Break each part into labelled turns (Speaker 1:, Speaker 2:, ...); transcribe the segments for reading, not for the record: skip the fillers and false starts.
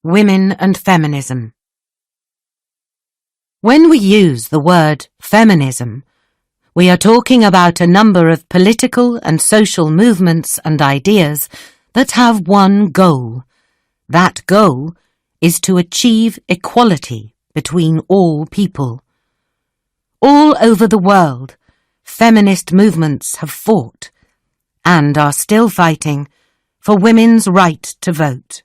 Speaker 1: Women and Feminism. When we use the word feminism, we are talking about a number of political and social movements and ideas that have one goal. That goal is to achieve equality between all people. All over the world, feminist movements have fought, and are still fighting, for women's right to vote.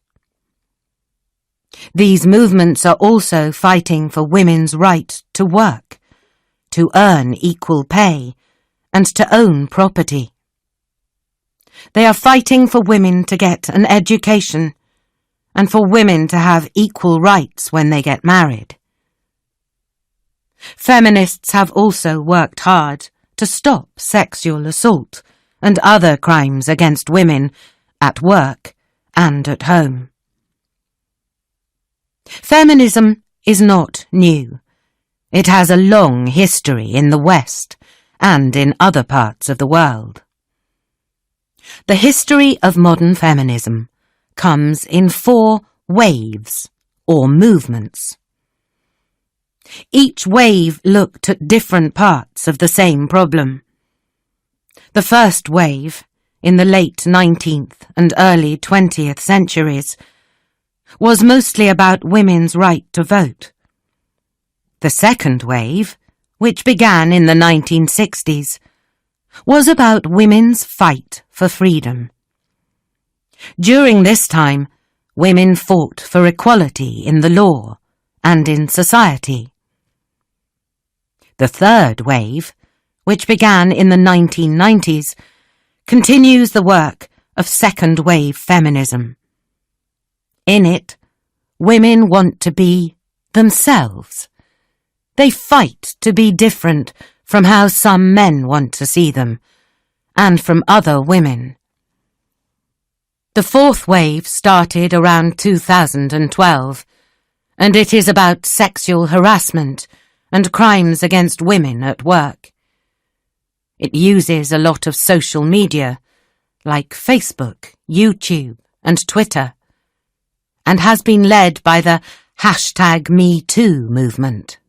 Speaker 1: These movements are also fighting for women's right to work, to earn equal pay, and to own property. They are fighting for women to get an education, and for women to have equal rights when they get married. Feminists have also worked hard to stop sexual assault and other crimes against women at work and at home. Feminism is not new. It has a long history in the West and in other parts of the world. The history of modern feminism comes in 4 waves or movements. Each wave looked at different parts of the same problem. The first wave, in the late 19th and early 20th centuries, was mostly about women's right to vote. The second wave, which began in the 1960s, was about women's fight for freedom. During this time, women fought for equality in the law and in society. The third wave, which began in the 1990s, continues the work of second-wave feminism. In it, women want to be themselves. They fight to be different from how some men want to see them, and from other women. The fourth wave started around 2012, and it is about sexual harassment and crimes against women at work. It uses a lot of social media, like Facebook, YouTube, and Twitter, and has been led by the #MeToo movement.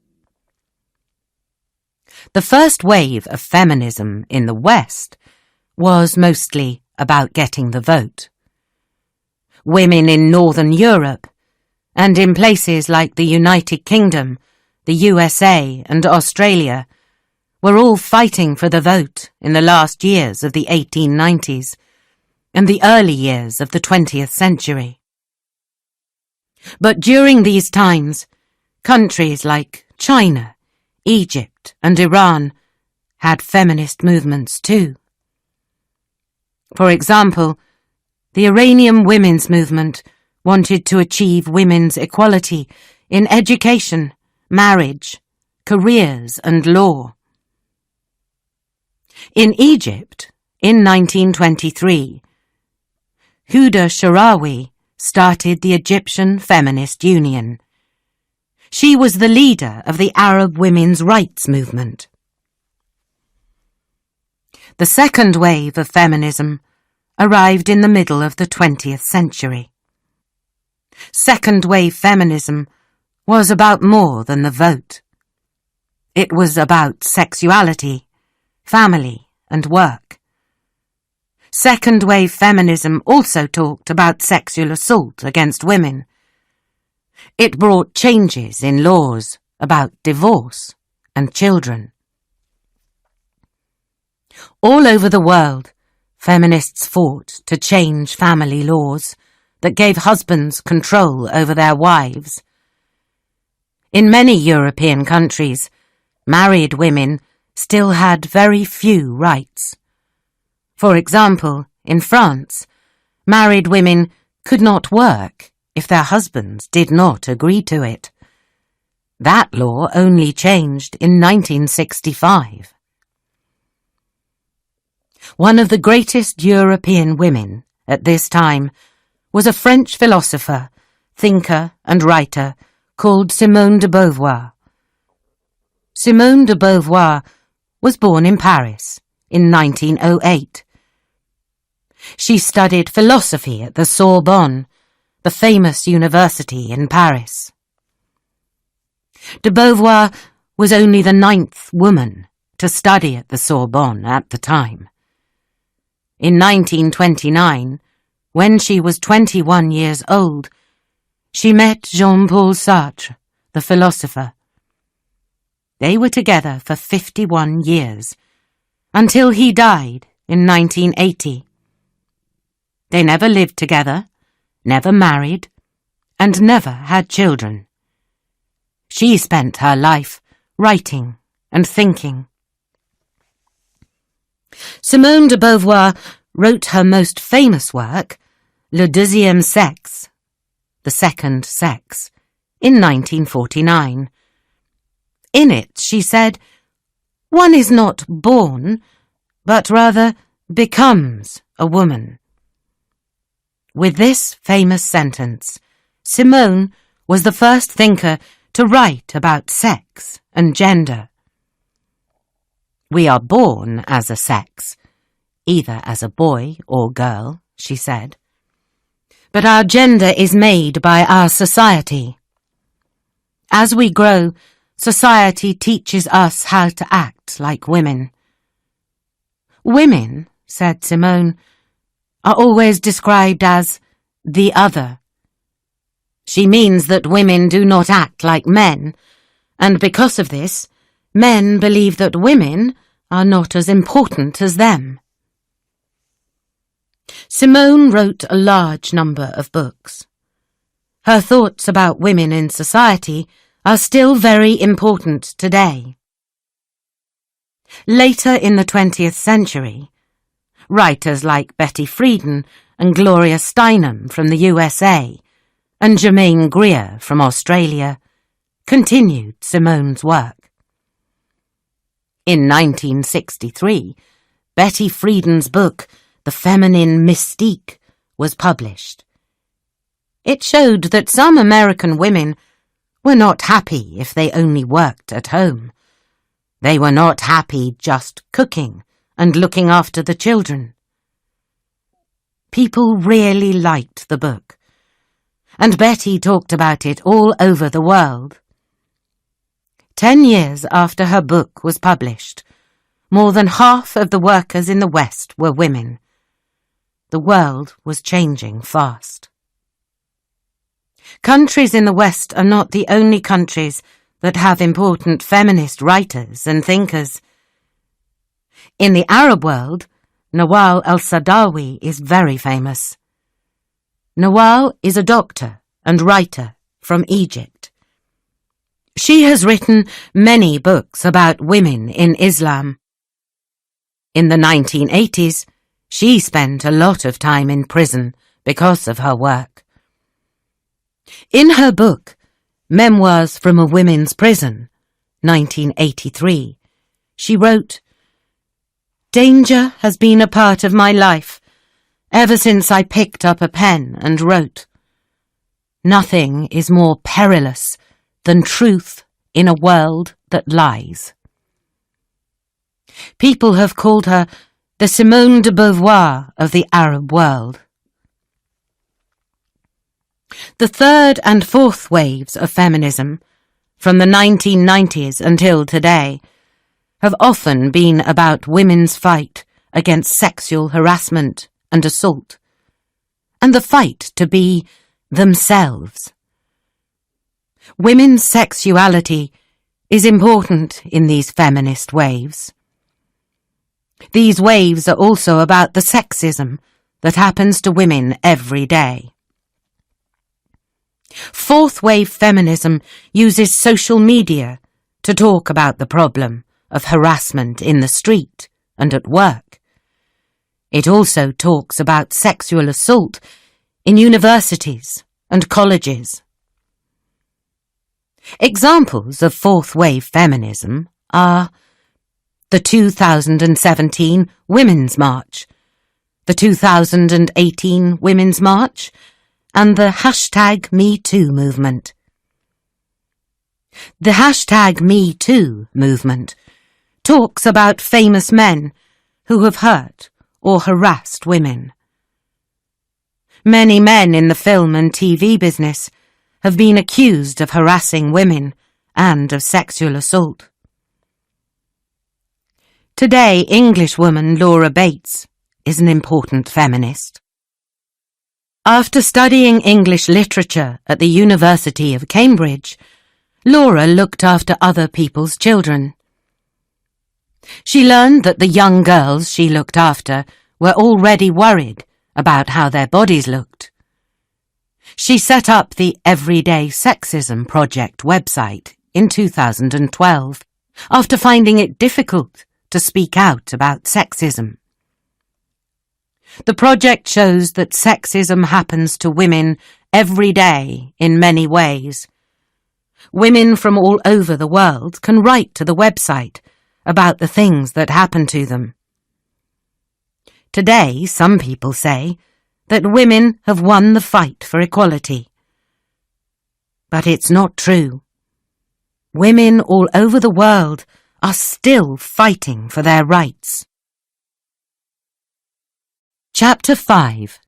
Speaker 1: The first wave of feminism in the West was mostly about getting the vote. Women in Northern Europe, and in places like the United Kingdom, the USA, and Australia, were all fighting for the vote in the last years of the 1890s and the early years of the 20th century. But during these times, countries like China, Egypt, and Iran had feminist movements too. For example, the Iranian women's movement wanted to achieve women's equality in education, marriage, careers, and law. In Egypt, in 1923, Huda Sharawi started the Egyptian Feminist Union. She was the leader of the Arab women's rights movement. The second wave of feminism arrived in the middle of the 20th century. Second-wave feminism was about more than the vote. It was about sexuality, family, and work. Second-wave feminism also talked about sexual assault against women. It brought changes in laws about divorce and children. All over the world, feminists fought to change family laws that gave husbands control over their wives. In many European countries, married women still had very few rights. For example, in France, married women could not work if their husbands did not agree to it. That law only changed in 1965. One of the greatest European women at this time was a French philosopher, thinker, and writer called Simone de Beauvoir. Simone de Beauvoir was born in Paris in 1908. She studied philosophy at the Sorbonne, the famous university in Paris. De Beauvoir was only the 9th woman to study at the Sorbonne at the time. In 1929, when she was 21 years old, she met Jean-Paul Sartre, the philosopher. They were together for 51 years, until he died in 1980. They never lived together, never married, and never had children. She spent her life writing and thinking. Simone de Beauvoir wrote her most famous work, Le Deuxième Sexe, The Second Sex, in 1949. In it, she said, "One is not born, but rather becomes a woman." With this famous sentence, Simone was the first thinker to write about sex and gender. "We are born as a sex, either as a boy or girl," she said. "But our gender is made by our society. As we grow, society teaches us how to act like women. Women," said Simone, "are always described as the other. She means that women do not act like men, and because of this, men believe that women are not as important as them." Simone wrote a large number of books. Her thoughts about women in society are still very important today. Later in the 20th century, writers like Betty Friedan and Gloria Steinem from the USA and Germaine Greer from Australia continued Simone's work. In 1963, Betty Friedan's book, The Feminine Mystique, was published. It showed that some American women were not happy if they only worked at home. They were not happy just cooking and looking after the children. People really liked the book, and Betty talked about it all over the world. 10 years after her book was published, more than half of the workers in the West were women. The world was changing fast. Countries in the West are not the only countries that have important feminist writers and thinkers. In the Arab world, Nawal al-Saadawi is very famous. Nawal is a doctor and writer from Egypt. She has written many books about women in Islam. In the 1980s, she spent a lot of time in prison because of her work. In her book, Memoirs from a Women's Prison, 1983, she wrote, "Danger has been a part of my life ever since I picked up a pen and wrote. Nothing is more perilous than truth in a world that lies." People have called her the Simone de Beauvoir of the Arab world. The third and fourth waves of feminism, from the 1990s until today, have often been about women's fight against sexual harassment and assault, and the fight to be themselves. Women's sexuality is important in these feminist waves. These waves are also about the sexism that happens to women every day. Fourth wave feminism uses social media to talk about the problem of harassment in the street and at work. It also talks about sexual assault in universities and colleges. Examples of fourth wave feminism are the 2017 Women's March, the 2018 Women's March, and the #MeToo movement. The #MeToo movement talks about famous men who have hurt or harassed women. Many men in the film and TV business have been accused of harassing women and of sexual assault. Today, Englishwoman Laura Bates is an important feminist. After studying English literature at the University of Cambridge, Laura looked after other people's children. She learned that the young girls she looked after were already worried about how their bodies looked. She set up the Everyday Sexism Project website in 2012 after finding it difficult to speak out about sexism. The project shows that sexism happens to women every day in many ways. Women from all over the world can write to the website about the things that happen to them. Today, some people say that women have won the fight for equality. But it's not true. Women all over the world are still fighting for their rights. Chapter 5.